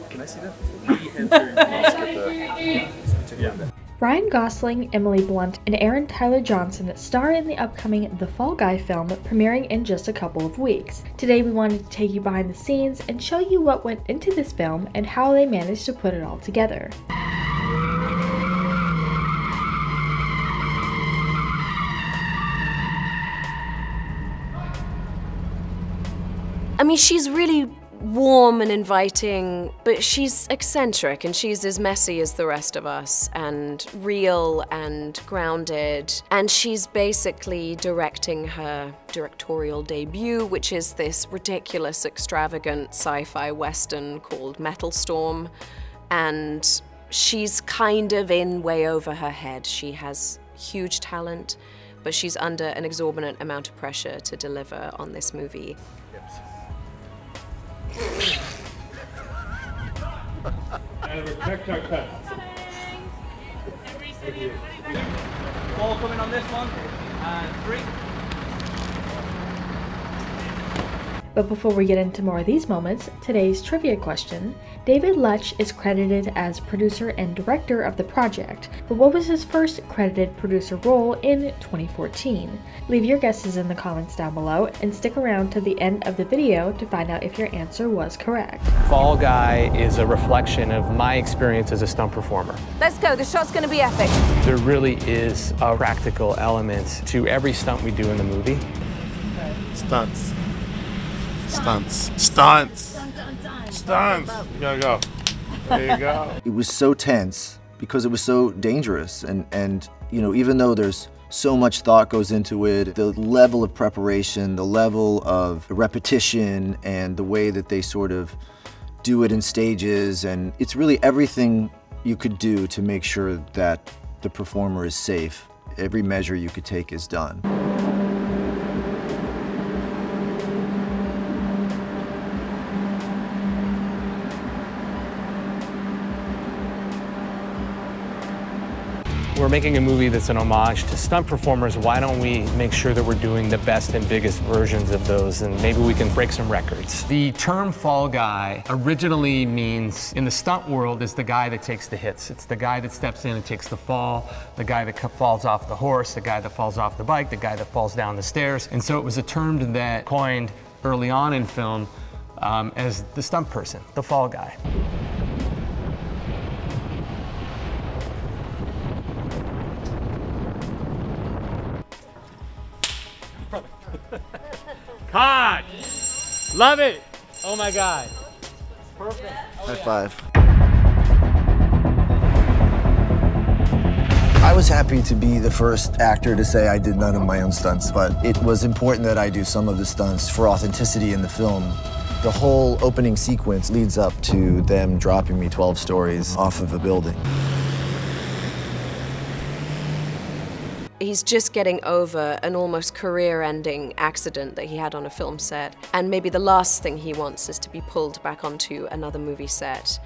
Can I see that? Ryan Gosling, Emily Blunt, and Aaron Tyler Johnson star in the upcoming The Fall Guy film premiering in just a couple of weeks. Today we wanted to take you behind the scenes and show you what went into this film and how they managed to put it all together. I mean, she's really warm and inviting, but she's eccentric and she's as messy as the rest of us and real and grounded. And she's basically directing her directorial debut, which is this ridiculous, extravagant sci-fi western called Metal Storm. And she's kind of in way over her head. She has huge talent, but she's under an exorbitant amount of pressure to deliver on this movie. And respect our cut. Ball coming on this one, and 3. But before we get into more of these moments, today's trivia question. David Leitch is credited as producer and director of the project, but what was his first credited producer role in 2014? Leave your guesses in the comments down below and stick around to the end of the video to find out if your answer was correct. Fall Guy is a reflection of my experience as a stunt performer. Let's go, the shot's gonna be epic. There really is a practical element to every stunt we do in the movie. Stunts. Stunts. Stunts. Stunts. You gotta go. There you go. It was so tense because it was so dangerous, and you know, even though there's so much thought goes into it, the level of preparation, the level of repetition, and the way that they sort of do it in stages, and it's really everything you could do to make sure that the performer is safe. Every measure you could take is done. We're making a movie that's an homage to stunt performers. Why don't we make sure that we're doing the best and biggest versions of those, and maybe we can break some records. The term Fall Guy originally means, in the stunt world, is the guy that takes the hits. It's the guy that steps in and takes the fall, the guy that falls off the horse, the guy that falls off the bike, the guy that falls down the stairs. And so it was a term that coined early on in film as the stunt person, the Fall Guy. Caught! Love it! Oh my God. Perfect. Oh, High five. I was happy to be the first actor to say I did none of my own stunts, but it was important that I do some of the stunts for authenticity in the film. The whole opening sequence leads up to them dropping me 12 stories off of a building. He's just getting over an almost career-ending accident that he had on a film set, and maybe the last thing he wants is to be pulled back onto another movie set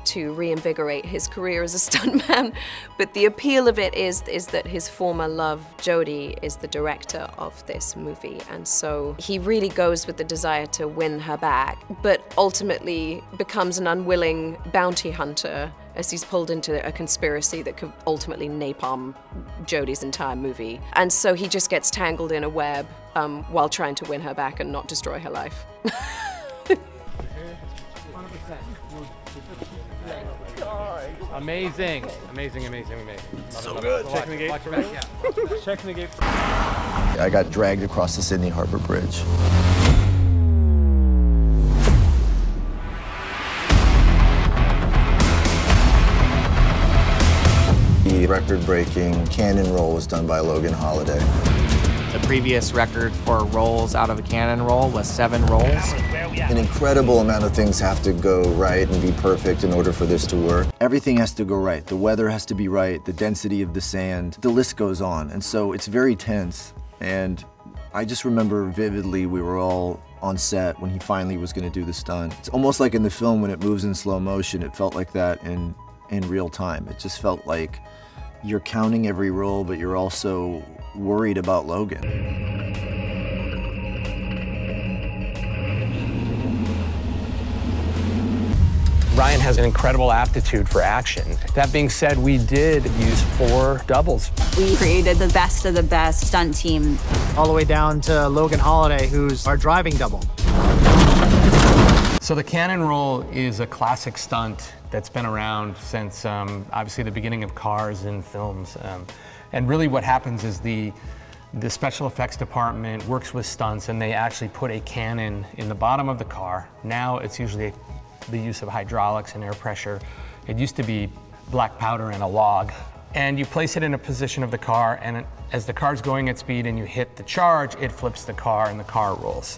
to reinvigorate his career as a stuntman. But the appeal of it is that his former love, Jodie, is the director of this movie, and so he really goes with the desire to win her back, but ultimately becomes an unwilling bounty hunter as he's pulled into a conspiracy that could ultimately napalm Jodie's entire movie. And so he just gets tangled in a web while trying to win her back and not destroy her life. Amazing, amazing, amazing, amazing. So good. Checking the gate. Watch your back, yeah. Checking the gate. I got dragged across the Sydney Harbor Bridge. The record-breaking cannon roll was done by Logan Holiday. The previous record for rolls out of a cannon roll was 7 rolls. An incredible amount of things have to go right and be perfect in order for this to work. Everything has to go right. The weather has to be right, the density of the sand, the list goes on. And so it's very tense. And I just remember vividly we were all on set when he finally was going to do the stunt. It's almost like in the film when it moves in slow motion, it felt like that in real time. It just felt like you're counting every roll, but you're also worried about Logan. Ryan has an incredible aptitude for action. That being said, we did use 4 doubles. We created the best of the best stunt team. All the way down to Logan Holiday, who's our driving double. So the cannon roll is a classic stunt that's been around since obviously the beginning of cars and films. And really what happens is the special effects department works with stunts and they actually put a cannon in the bottom of the car. Now it's usually the use of hydraulics and air pressure. It used to be black powder and a log. And you place it in a position of the car, and as the car's going at speed and you hit the charge, it flips the car and the car rolls.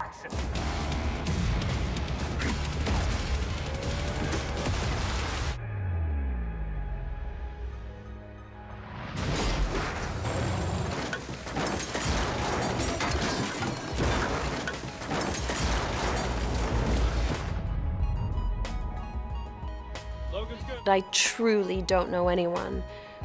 I truly don't know anyone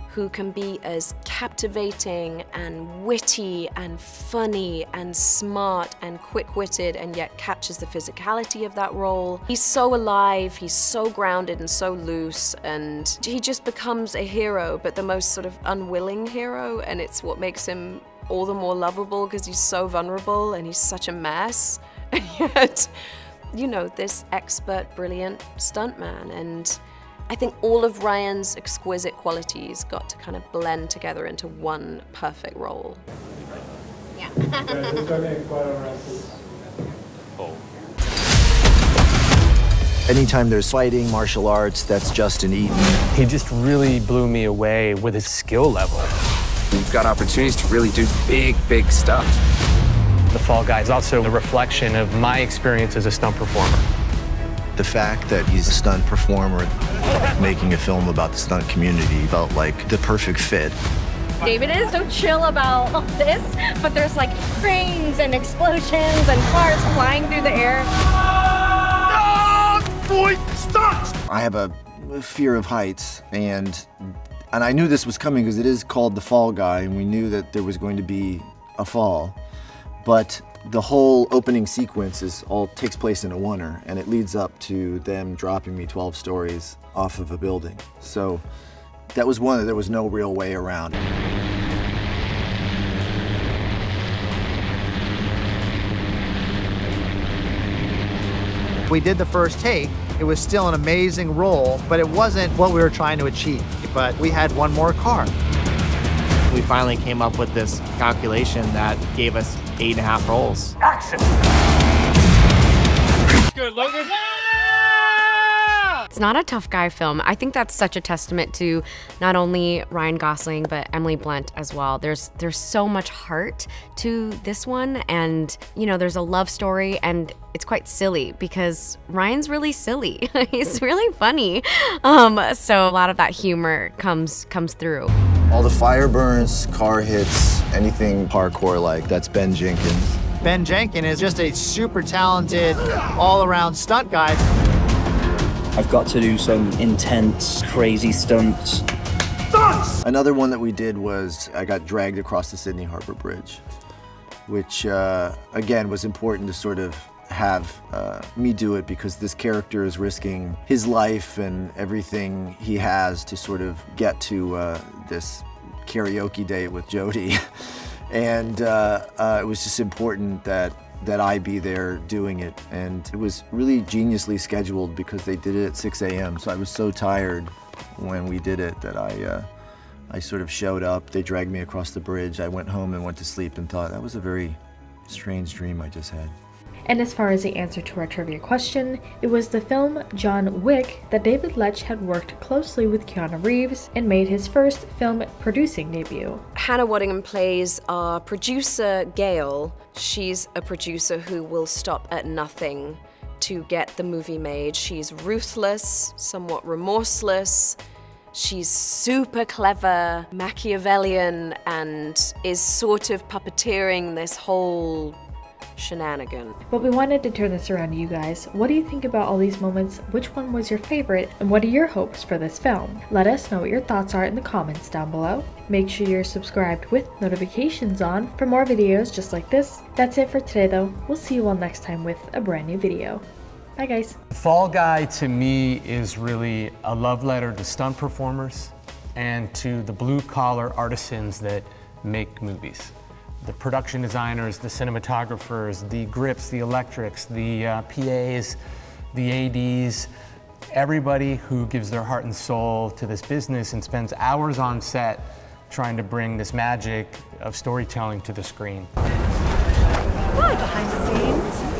who can be as captivating and witty and funny and smart and quick-witted and yet captures the physicality of that role. He's so alive, he's so grounded and so loose, and he just becomes a hero, but the most sort of unwilling hero, and it's what makes him all the more lovable because he's so vulnerable and he's such a mess. And yet, you know, this expert, brilliant stuntman. And I think all of Ryan's exquisite qualities got to kind of blend together into one perfect role. Yeah. Anytime there's fighting, martial arts, that's Justin Eaton. He just really blew me away with his skill level. We've got opportunities to really do big, big stuff. The Fall Guy is also a reflection of my experience as a stunt performer. The fact that he's a stunt performer, making a film about the stunt community felt like the perfect fit. David is so chill about all this, but there's like cranes and explosions and cars flying through the air. Boy, stunts! I have a fear of heights, and I knew this was coming because it is called The Fall Guy, and we knew that there was going to be a fall. But the whole opening sequence all takes place in a oneer, and it leads up to them dropping me 12 stories off of a building. So that was one that there was no real way around it. We did the first take. It was still an amazing role, but it wasn't what we were trying to achieve. But we had one more car. We finally came up with this calculation that gave us 8.5 rolls. Action! Good, Logan. It's not a tough guy film. I think that's such a testament to not only Ryan Gosling, but Emily Blunt as well. There's so much heart to this one, and you know, there's a love story, and it's quite silly because Ryan's really silly. He's really funny. So a lot of that humor comes through. All the fire burns, car hits, anything parkour-like, that's Ben Jenkins. Ben Jenkins is just a super talented, all-around stunt guy. I've got to do some intense, crazy stunts. Stunts! Another one that we did was I got dragged across the Sydney Harbor Bridge, which again was important to sort of have me do it because this character is risking his life and everything he has to sort of get to this karaoke date with Jodie. And it was just important that I be there doing it. And it was really geniusly scheduled because they did it at 6 a.m. So I was so tired when we did it that I sort of showed up. They dragged me across the bridge. I went home and went to sleep and thought that was a very strange dream I just had. And as far as the answer to our trivia question, it was the film John Wick that David Leitch had worked closely with Keanu Reeves and made his first film producing debut. Hannah Waddingham plays our producer, Gail. She's a producer who will stop at nothing to get the movie made. She's ruthless, somewhat remorseless. She's super clever, Machiavellian, and is sort of puppeteering this whole shenanigan. But we wanted to turn this around to you guys. What do you think about all these moments? Which one was your favorite? And what are your hopes for this film? Let us know what your thoughts are in the comments down below. Make sure you're subscribed with notifications on for more videos just like this. That's it for today though. We'll see you all next time with a brand new video. Bye, guys. Fall Guy to me is really a love letter to stunt performers and to the blue-collar artisans that make movies. The production designers, the cinematographers, the grips, the electrics, the PAs, the ADs, everybody who gives their heart and soul to this business and spends hours on set trying to bring this magic of storytelling to the screen. Hi, behind the scenes.